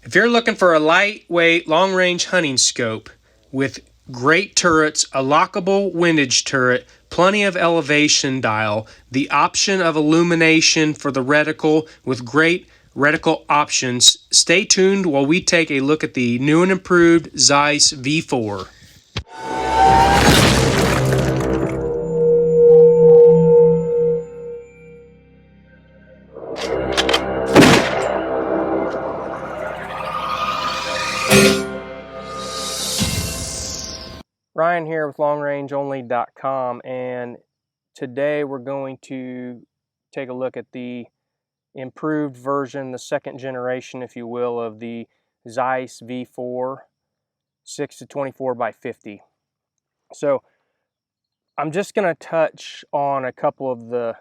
If you're looking for a lightweight, long-range hunting scope with great turrets, a lockable windage turret, plenty of elevation dial, the option of illumination for the reticle with great reticle options, stay tuned while we take a look at the new and improved Zeiss V4. Ryan here with longrangeonly.com, and today we're going to take a look at the improved version, the second generation, if you will, of the Zeiss V4 6-24 by 50. So I'm just going to touch on a couple of the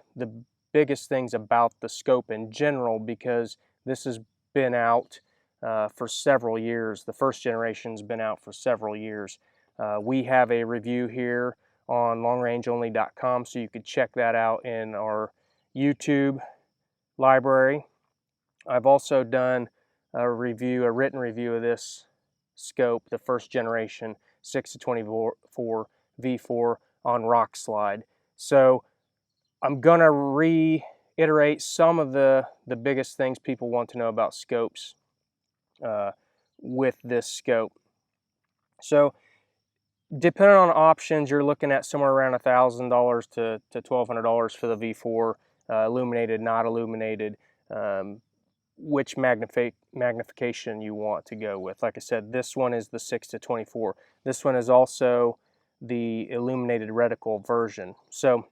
biggest things about the scope in general, because this has been out for several years. The first generation's been out for several years. We have a review here on longrangeonly.com, so you could check that out in our YouTube library. I've also done a written review of this scope, the first generation 6-24 V4 on Rock Slide. So I'm going to reiterate some of the biggest things people want to know about scopes with this scope. So depending on options, you're looking at somewhere around $1,000 to $1,200 for the V4, illuminated, not illuminated, which magnification you want to go with. Like I said, this one is the 6-24. This one is also the Illuminated Reticle version. So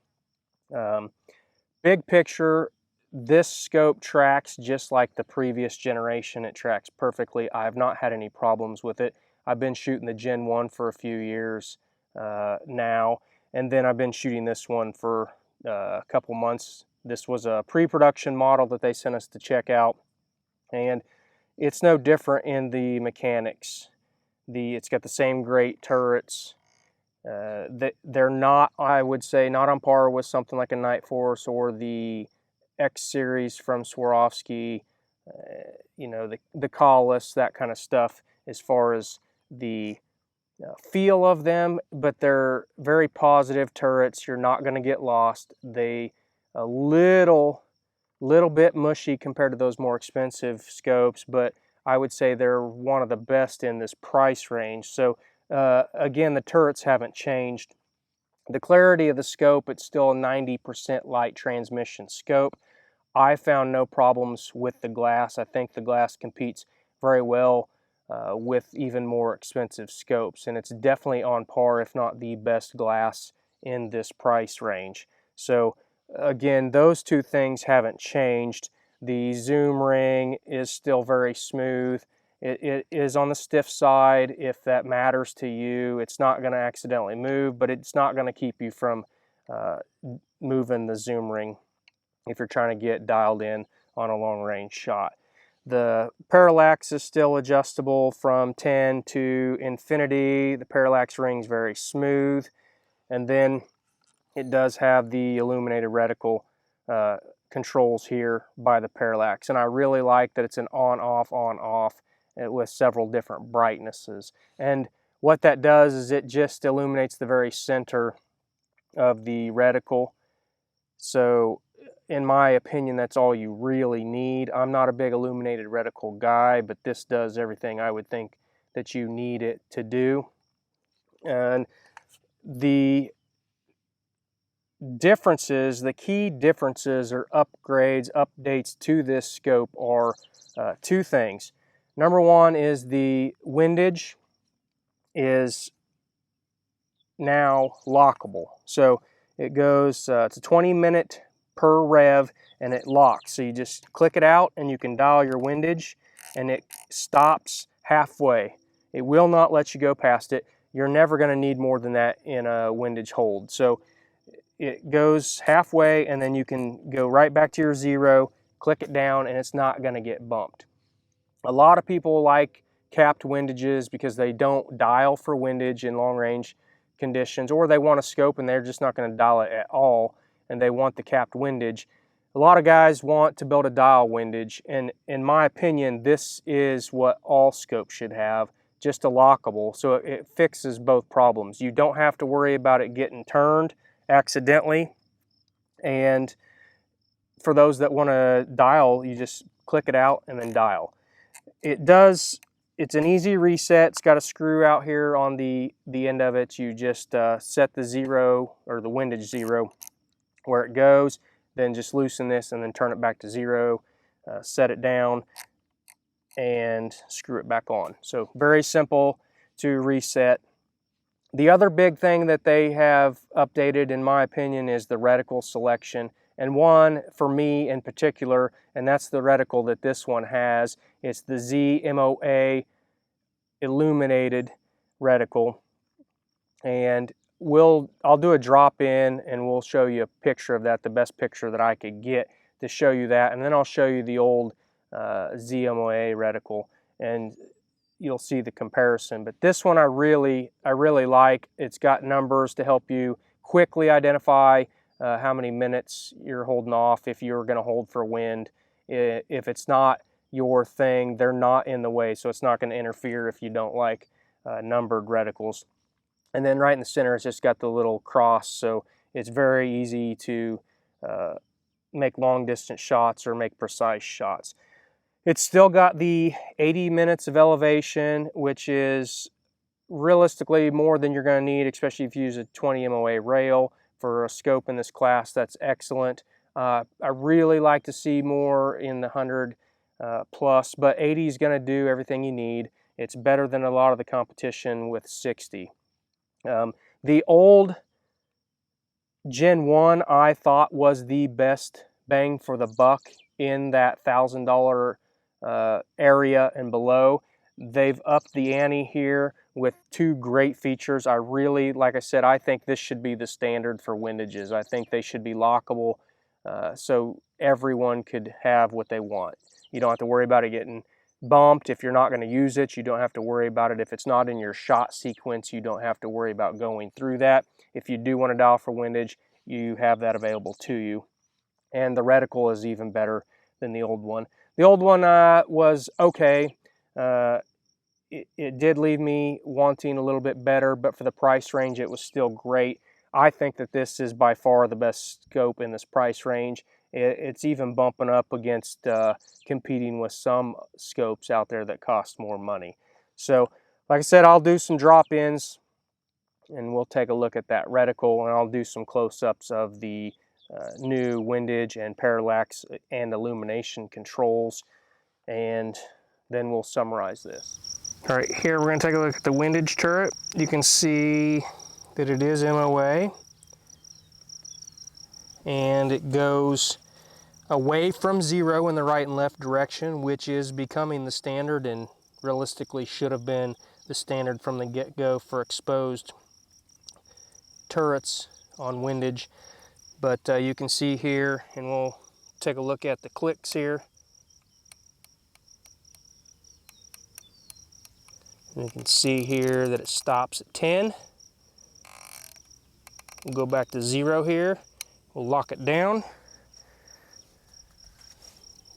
big picture, this scope tracks just like the previous generation. It tracks perfectly. I have not had any problems with it. I've been shooting the Gen 1 for a few years now, and then I've been shooting this one for a couple months. This was a pre-production model that they sent us to check out, and it's no different in the mechanics. It's got the same great turrets. They're not, I would say, not on par with something like a Night Force or the X series from Swarovski, you know, the Collis, that kind of stuff, as far as the feel of them, but they're very positive turrets. You're not going to get lost. They a little bit mushy compared to those more expensive scopes, but I would say they're one of the best in this price range. So again, the turrets haven't changed. The clarity of the scope, it's still a 90% light transmission scope. I found no problems with the glass. I think the glass competes very well with even more expensive scopes, and it's definitely on par, if not the best glass in this price range. So again, those two things haven't changed. The zoom ring is still very smooth. It is on the stiff side if that matters to you. It's not going to accidentally move, but it's not going to keep you from moving the zoom ring if you're trying to get dialed in on a long range shot. The parallax is still adjustable from 10 to infinity. The parallax ring is very smooth. And then it does have the illuminated reticle controls here by the parallax. And I really like that it's an on-off with several different brightnesses. And what that does is it just illuminates the very center of the reticle. So in my opinion, that's all you really need. I'm not a big illuminated reticle guy, but this does everything I would think that you need it to do. And the differences, the key differences or upgrades, updates to this scope are two things. Number one is the windage is now lockable. So it goes, it's a 20-minute per rev, and it locks. So you just click it out and you can dial your windage, and it stops halfway. It will not let you go past it. You're never going to need more than that in a windage hold. So it goes halfway, and then you can go right back to your zero, click it down, and it's not going to get bumped. A lot of people like capped windages because they don't dial for windage in long range conditions, or they want a scope and they're just not going to dial it at all, and they want the capped windage. A lot of guys want to build a dial windage, and in my opinion, this is what all scopes should have, just a lockable, so it fixes both problems. You don't have to worry about it getting turned accidentally, and for those that want to dial, you just click it out and then dial. It's an easy reset. It's got a screw out here on the end of it. You just set the 0 or the windage 0 where it goes, then just loosen this and then turn it back to 0, set it down, and screw it back on. So very simple to reset. The other big thing that they have updated, in my opinion, is the reticle selection. And one for me in particular, and that's the reticle that this one has. It's the ZMOA Illuminated Reticle. And I'll do a drop in and we'll show you a picture of that, the best picture that I could get to show you that. And then I'll show you the old ZMOA reticle, and you'll see the comparison. But this one I really like. It's got numbers to help you quickly identify how many minutes you're holding off if you're going to hold for wind. If it's not your thing, they're not in the way, so it's not going to interfere if you don't like numbered reticles. And then right in the center, it's just got the little cross, so it's very easy to make long distance shots or make precise shots. It's still got the 80 minutes of elevation, which is realistically more than you're going to need, especially if you use a 20 MOA rail for a scope in this class. That's excellent. I really like to see more in the 100 plus, but 80 is going to do everything you need. It's better than a lot of the competition with 60. The old Gen 1 I thought was the best bang for the buck in that $1,000 area and below. They've upped the ante here with two great features. Like I said, I think this should be the standard for windages. I think they should be lockable so everyone could have what they want. You don't have to worry about it getting bumped if you're not going to use it. You don't have to worry about it if it's not in your shot sequence. You don't have to worry about going through that. If you do want to dial for windage, you have that available to you. And the reticle is even better than the old one. The old one was okay. It did leave me wanting a little bit better, but for the price range, it was still great. I think that this is by far the best scope in this price range. It's even bumping up against competing with some scopes out there that cost more money. So, like I said, I'll do some drop-ins and we'll take a look at that reticle, and I'll do some close-ups of the new Windage and Parallax and Illumination controls, and then we'll summarize this. All right, here we're going to take a look at the Windage Turret. You can see that it is MOA, and it goes away from 0 in the right and left direction, which is becoming the standard and realistically should have been the standard from the get-go for exposed turrets on windage. But you can see here, and we'll take a look at the clicks here. And you can see here that it stops at 10. We'll go back to 0 here. We'll lock it down.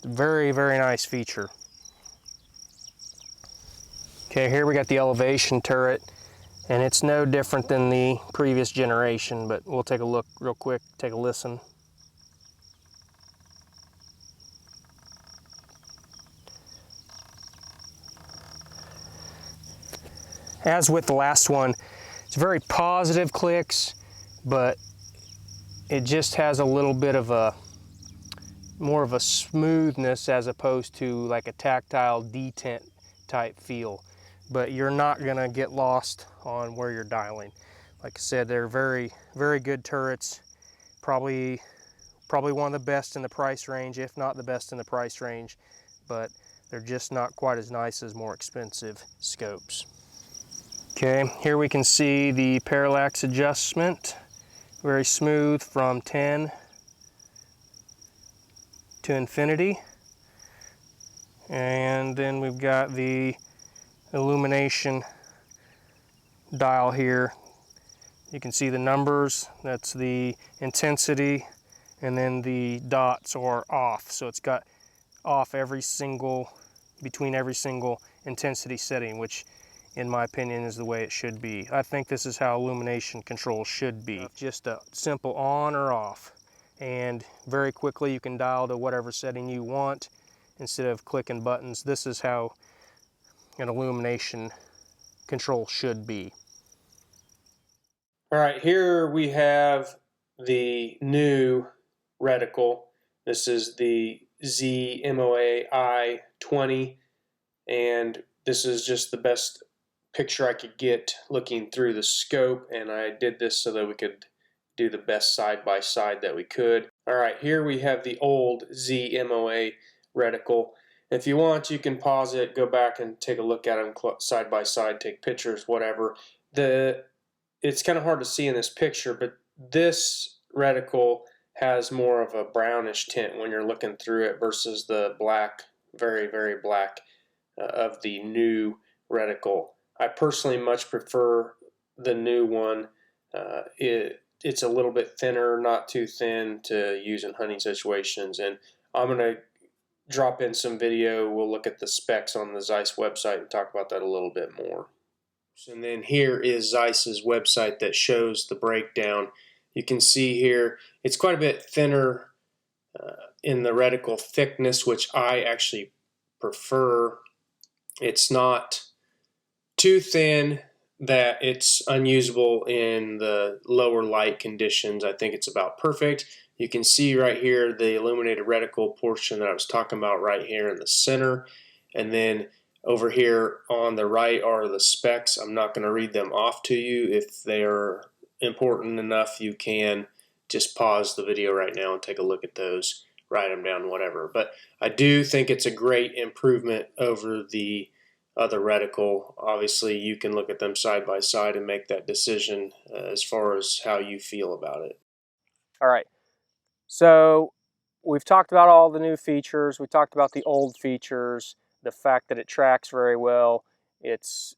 Very, very nice feature. Okay, here we got the elevation turret, and it's no different than the previous generation, but we'll take a look real quick, take a listen. As with the last one, it's very positive clicks, but it just has a little bit of more of a smoothness as opposed to like a tactile detent type feel. But you're not gonna get lost on where you're dialing. Like I said, they're very, very good turrets. Probably one of the best in the price range, if not the best in the price range, but they're just not quite as nice as more expensive scopes. Okay, here we can see the parallax adjustment. Very smooth from 10 to infinity. And then we've got the illumination dial here. You can see the numbers. That's the intensity and then the dots are off. So it's got off between every single intensity setting, which in my opinion is the way it should be. I think this is how illumination control should be. Just a simple on or off. And very quickly you can dial to whatever setting you want instead of clicking buttons. This is how an illumination control should be. All right, here we have the new reticle. This is the ZMOA I-20, and this is just the best picture I could get looking through the scope, and I did this so that we could do the best side-by-side that we could. All right, here we have the old ZMOA reticle. If you want, you can pause it, go back and take a look at them side-by-side, take pictures, whatever. It's kind of hard to see in this picture, but this reticle has more of a brownish tint when you're looking through it versus the black, very, very black of the new reticle. I personally much prefer the new one. It's a little bit thinner, not too thin to use in hunting situations, and I'm going to drop in some video. We'll look at the specs on the Zeiss website and talk about that a little bit more. And then here is Zeiss's website that shows the breakdown. You can see here it's quite a bit thinner in the reticle thickness, which I actually prefer. It's not too thin that it's unusable in the lower light conditions. I think it's about perfect. You can see right here the illuminated reticle portion that I was talking about right here in the center, and then over here on the right are the specs. I'm not going to read them off to you. If they are important enough, you can just pause the video right now and take a look at those, write them down, whatever. But I do think it's a great improvement over the other reticle. Obviously, you can look at them side by side and make that decision as far as how you feel about it. All right. So we've talked about all the new features. We talked about the old features, the fact that it tracks very well. It's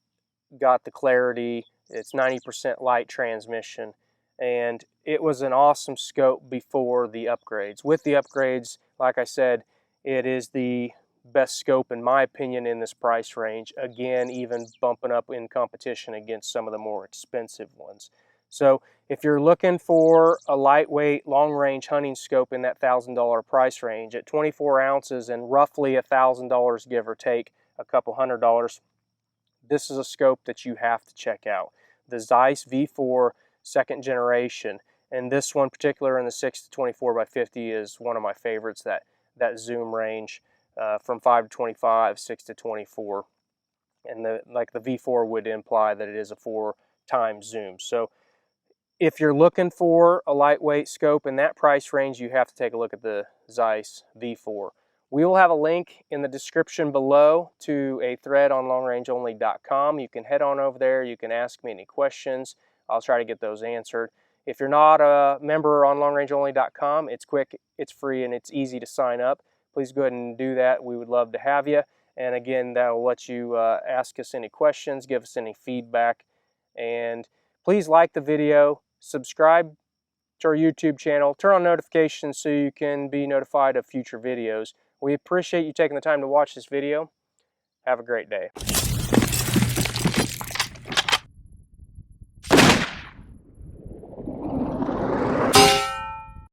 got the clarity. It's 90% light transmission. And it was an awesome scope before the upgrades. With the upgrades, like I said, it is the best scope in my opinion in this price range. Again, even bumping up in competition against some of the more expensive ones. So if you're looking for a lightweight, long-range hunting scope in that $1,000 price range at 24 ounces and roughly $1,000 give or take, a couple $100, this is a scope that you have to check out. The Zeiss V4 second generation, and this one particular in the 6 to 24 by 50 is one of my favorites, that zoom range from 5 to 25, 6 to 24. And like the V4 would imply that it is a 4 times zoom. So if you're looking for a lightweight scope in that price range, you have to take a look at the Zeiss V4. We will have a link in the description below to a thread on longrangeonly.com. You can head on over there. You can ask me any questions. I'll try to get those answered. If you're not a member on longrangeonly.com, it's quick, it's free, and it's easy to sign up. Please go ahead and do that. We would love to have you. And again, that will let you ask us any questions, give us any feedback. And please like the video, subscribe to our YouTube channel, turn on notifications so you can be notified of future videos. We appreciate you taking the time to watch this video. Have a great day.